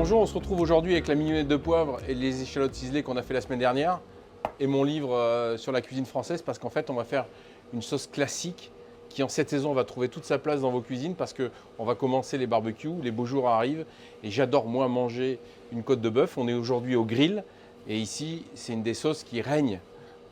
Bonjour, on se retrouve aujourd'hui avec la mignonnette de poivre et les échalotes ciselées qu'on a fait la semaine dernière et mon livre sur la cuisine française parce qu'en fait on va faire une sauce classique qui en cette saison va trouver toute sa place dans vos cuisines parce qu'on va commencer les barbecues, les beaux jours arrivent et j'adore moi manger une côte de bœuf. On est aujourd'hui au grill et ici c'est une des sauces qui règne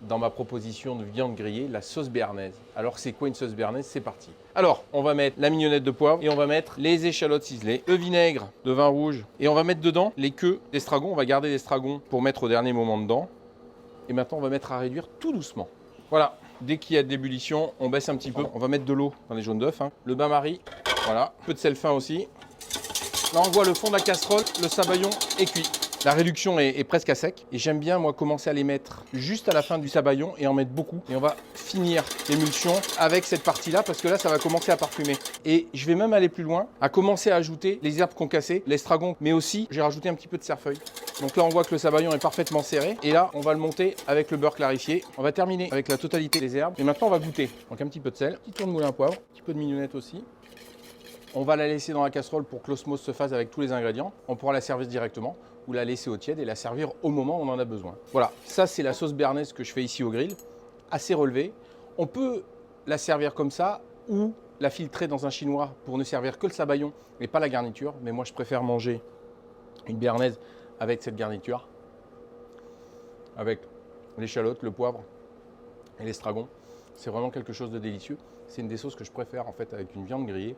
dans ma proposition de viande grillée, la sauce béarnaise. Alors c'est quoi une sauce béarnaise? C'est parti. Alors on va mettre la mignonnette de poivre et on va mettre les échalotes ciselées, le vinaigre de vin rouge et on va mettre dedans les queues d'estragon. On va garder l'estragon pour mettre au dernier moment dedans. Et maintenant on va mettre à réduire tout doucement. Voilà, dès qu'il y a de l'ébullition, on baisse un petit peu. On va mettre de l'eau dans les jaunes d'œufs, le bain-marie, voilà, un peu de sel fin aussi. Là on voit le fond de la casserole, le sabayon est cuit. La réduction est presque à sec et j'aime bien moi commencer à les mettre juste à la fin du sabayon et en mettre beaucoup. Et on va finir l'émulsion avec cette partie-là parce que là ça va commencer à parfumer. Et je vais même aller plus loin, à commencer à ajouter les herbes concassées, l'estragon, mais aussi j'ai rajouté un petit peu de cerfeuil. Donc là on voit que le sabayon est parfaitement serré et là on va le monter avec le beurre clarifié. On va terminer avec la totalité des herbes et maintenant on va goûter. Donc un petit peu de sel, un petit tour de moulin à poivre, un petit peu de mignonnette aussi. On va la laisser dans la casserole pour que l'osmose se fasse avec tous les ingrédients. On pourra la servir directement ou la laisser au tiède et la servir au moment où on en a besoin. Voilà, ça c'est la sauce béarnaise que je fais ici au grill, assez relevée. On peut la servir comme ça ou la filtrer dans un chinois pour ne servir que le sabayon et pas la garniture. Mais moi je préfère manger une béarnaise avec cette garniture, avec l'échalote, le poivre et l'estragon. C'est vraiment quelque chose de délicieux. C'est une des sauces que je préfère en fait avec une viande grillée.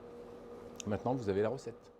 Maintenant, vous avez la recette.